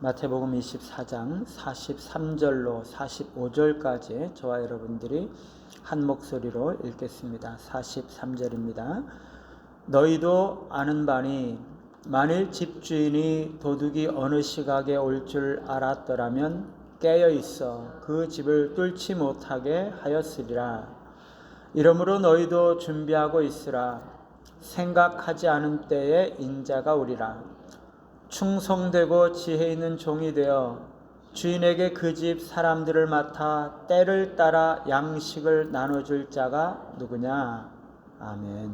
마태복음 24장 43절로 45절까지 저와 여러분들이 한 목소리로 읽겠습니다. 43절입니다. 너희도 아는 바니 만일 집주인이 도둑이 어느 시각에 올 줄 알았더라면 깨어 있어 그 집을 뚫지 못하게 하였으리라. 이러므로 너희도 준비하고 있으라. 생각하지 않은 때에 인자가 오리라. 충성되고 지혜 있는 종이 되어 주인에게 그 집 사람들을 맡아 때를 따라 양식을 나눠줄 자가 누구냐? 아멘.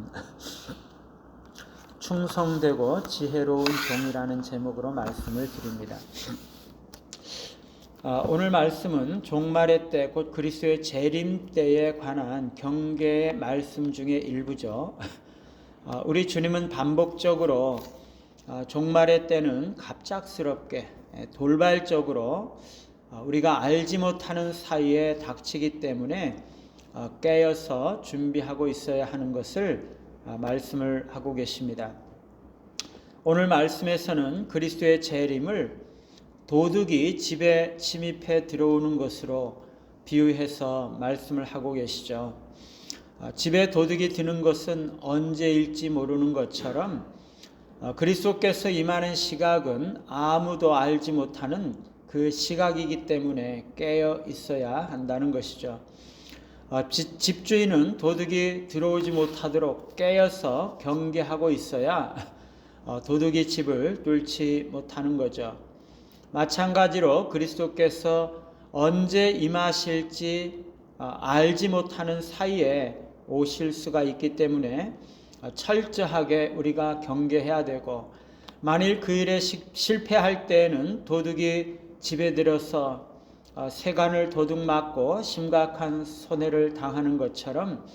충성되고 지혜로운 종이라는 제목으로 말씀을 드립니다. 오늘 말씀은 종말의 때, 곧 그리스도의 재림 때에 관한 경계의 말씀 중에 일부죠. 우리 주님은 반복적으로 종말의 때는 갑작스럽게 돌발적으로 우리가 알지 못하는 사이에 닥치기 때문에 깨어서 준비하고 있어야 하는 것을 말씀을 하고 계십니다. 오늘 말씀에서는 그리스도의 재림을 도둑이 집에 침입해 들어오는 것으로 비유해서 말씀을 하고 계시죠. 집에 도둑이 드는 것은 언제일지 모르는 것처럼 그리스도께서 임하는 시각은 아무도 알지 못하는 그 시각이기 때문에 깨어 있어야 한다는 것이죠. 집주인은 도둑이 들어오지 못하도록 깨어서 경계하고 있어야 도둑이 집을 뚫지 못하는 거죠. 마찬가지로 그리스도께서 언제 임하실지 알지 못하는 사이에 오실 수가 있기 때문에 철저하게 우리가 경계해야 되고, 만일 그 일에 실패할 때에는 도둑이 집에 들어서 세간을 도둑맞고 심각한 손해를 당하는 것처럼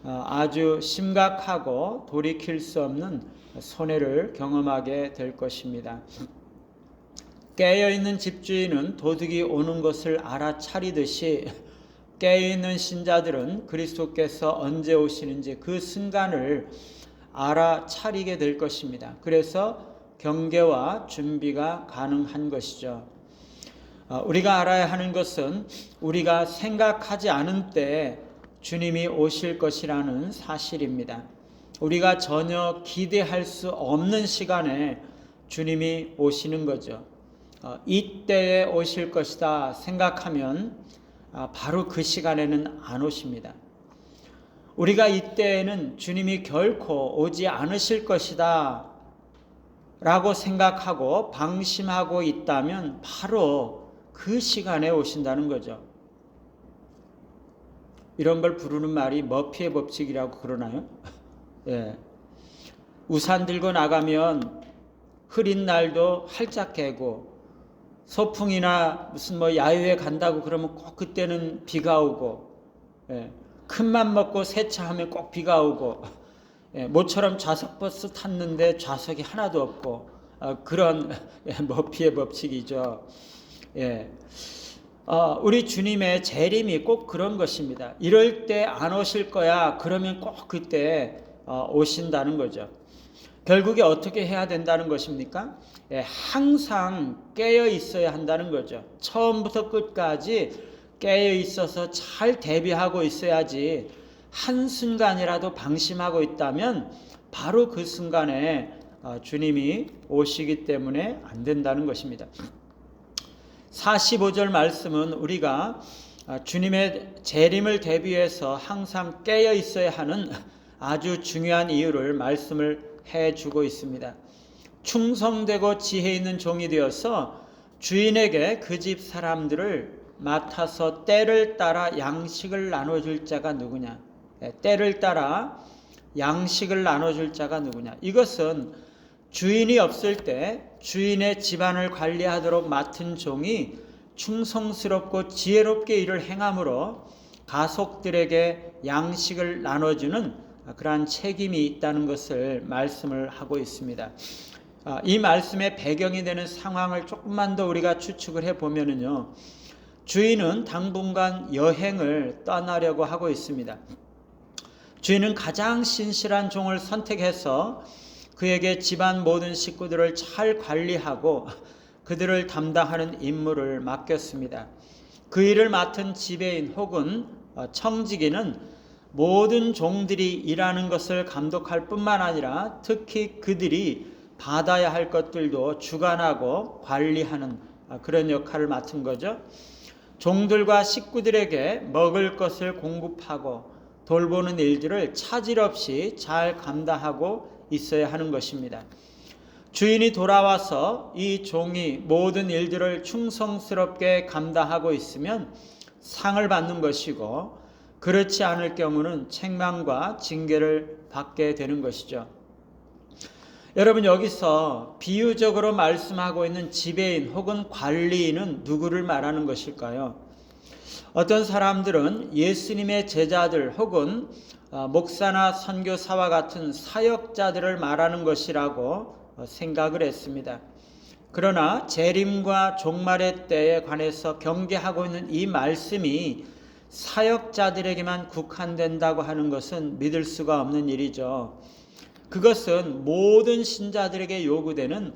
아주 심각하고 돌이킬 수 없는 손해를 경험하게 될 것입니다. 깨어있는 집주인은 도둑이 오는 것을 알아차리듯이 깨어있는 신자들은 그리스도께서 언제 오시는지 그 순간을 알아차리게 될 것입니다. 그래서 경계와 준비가 가능한 것이죠. 우리가 알아야 하는 것은 우리가 생각하지 않은 때에 주님이 오실 것이라는 사실입니다. 우리가 전혀 기대할 수 없는 시간에 주님이 오시는 거죠. 이때에 오실 것이다 생각하면 바로 그 시간에는 안 오십니다. 우리가 이때에는 주님이 결코 오지 않으실 것이다 라고 생각하고 방심하고 있다면 바로 그 시간에 오신다는 거죠. 이런 걸 부르는 말이 머피의 법칙이라고 그러나요? 예. 우산 들고 나가면 흐린 날도 활짝 개고, 소풍이나 무슨 야유회 간다고 그러면 꼭 그때는 비가 오고, 큰맘 먹고 세차하면 꼭 비가 오고, 모처럼 좌석버스 탔는데 좌석이 하나도 없고, 그런 머피의 법칙이죠. 우리 주님의 재림이 꼭 그런 것입니다. 이럴 때 안 오실 거야 그러면 꼭 그때 오신다는 거죠. 결국에 어떻게 해야 된다는 것입니까? 항상 깨어 있어야 한다는 거죠. 처음부터 끝까지 깨어 있어서 잘 대비하고 있어야지, 한순간이라도 방심하고 있다면 바로 그 순간에 주님이 오시기 때문에 안 된다는 것입니다. 45절 말씀은 우리가 주님의 재림을 대비해서 항상 깨어 있어야 하는 아주 중요한 이유를 말씀을 해주고 있습니다. 충성되고 지혜 있는 종이 되어서 주인에게 그 집 사람들을 맡아서 때를 따라 양식을 나눠줄 자가 누구냐? 때를 따라 양식을 나눠줄 자가 누구냐? 이것은 주인이 없을 때 주인의 집안을 관리하도록 맡은 종이 충성스럽고 지혜롭게 일을 행함으로 가속들에게 양식을 나눠주는 그러한 책임이 있다는 것을 말씀을 하고 있습니다. 이 말씀의 배경이 되는 상황을 조금만 더 우리가 추측을 해보면요, 주인은 당분간 여행을 떠나려고 하고 있습니다. 주인은 가장 신실한 종을 선택해서 그에게 집안 모든 식구들을 잘 관리하고 그들을 담당하는 임무를 맡겼습니다. 그 일을 맡은 지배인 혹은 청지기는 모든 종들이 일하는 것을 감독할 뿐만 아니라 특히 그들이 받아야 할 것들도 주관하고 관리하는 그런 역할을 맡은 거죠. 종들과 식구들에게 먹을 것을 공급하고 돌보는 일들을 차질 없이 잘 감당하고 있어야 하는 것입니다. 주인이 돌아와서 이 종이 모든 일들을 충성스럽게 감당하고 있으면 상을 받는 것이고, 그렇지 않을 경우는 책망과 징계를 받게 되는 것이죠. 여러분, 여기서 비유적으로 말씀하고 있는 지배인 혹은 관리인은 누구를 말하는 것일까요? 어떤 사람들은 예수님의 제자들 혹은 목사나 선교사와 같은 사역자들을 말하는 것이라고 생각을 했습니다. 그러나 재림과 종말의 때에 관해서 경계하고 있는 이 말씀이 사역자들에게만 국한된다고 하는 것은 믿을 수가 없는 일이죠. 그것은 모든 신자들에게 요구되는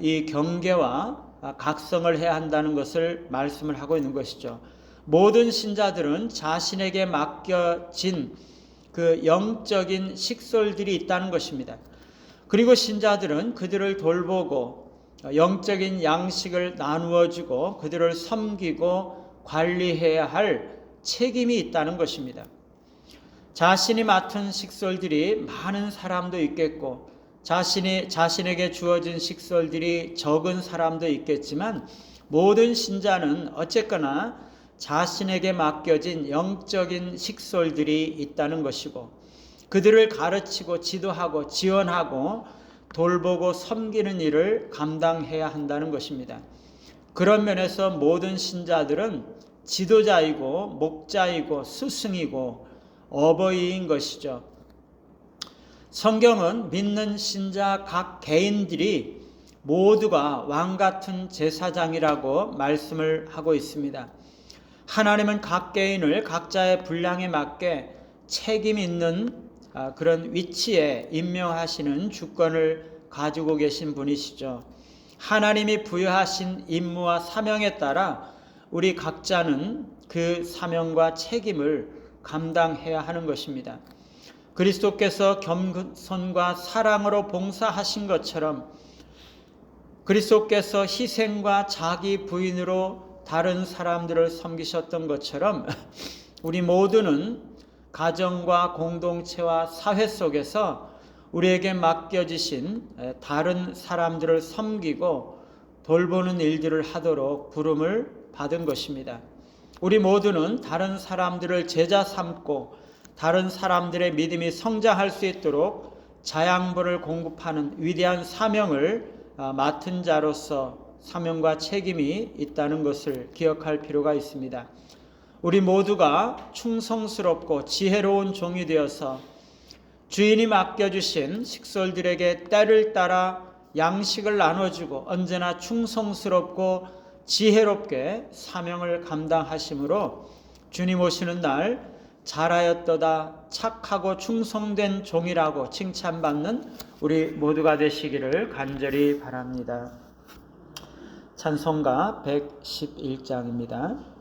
이 경계와 각성을 해야 한다는 것을 말씀을 하고 있는 것이죠. 모든 신자들은 자신에게 맡겨진 그 영적인 식솔들이 있다는 것입니다. 그리고 신자들은 그들을 돌보고 영적인 양식을 나누어 주고 그들을 섬기고 관리해야 할 책임이 있다는 것입니다. 자신이 맡은 식솔들이 많은 사람도 있겠고 자신에게 주어진 식솔들이 적은 사람도 있겠지만, 모든 신자는 어쨌거나 자신에게 맡겨진 영적인 식솔들이 있다는 것이고, 그들을 가르치고 지도하고 지원하고 돌보고 섬기는 일을 감당해야 한다는 것입니다. 그런 면에서 모든 신자들은 지도자이고 목자이고 스승이고 어버이인 것이죠. 성경은 믿는 신자 각 개인들이 모두가 왕같은 제사장이라고 말씀을 하고 있습니다. 하나님은 각 개인을 각자의 분량에 맞게 책임 있는 그런 위치에 임명하시는 주권을 가지고 계신 분이시죠. 하나님이 부여하신 임무와 사명에 따라 우리 각자는 그 사명과 책임을 감당해야 하는 것입니다. 그리스도께서 겸손과 사랑으로 봉사하신 것처럼, 그리스도께서 희생과 자기 부인으로 다른 사람들을 섬기셨던 것처럼, 우리 모두는 가정과 공동체와 사회 속에서 우리에게 맡겨지신 다른 사람들을 섬기고 돌보는 일들을 하도록 부름을 받은 것입니다. 우리 모두는 다른 사람들을 제자 삼고 다른 사람들의 믿음이 성장할 수 있도록 자양분을 공급하는 위대한 사명을 맡은 자로서 사명과 책임이 있다는 것을 기억할 필요가 있습니다. 우리 모두가 충성스럽고 지혜로운 종이 되어서 주인이 맡겨주신 식솔들에게 때를 따라 양식을 나눠주고 언제나 충성스럽고 지혜롭게 사명을 감당하심으로 주님 오시는 날 잘하였도다 착하고 충성된 종이라고 칭찬받는 우리 모두가 되시기를 간절히 바랍니다. 찬송가 111장입니다.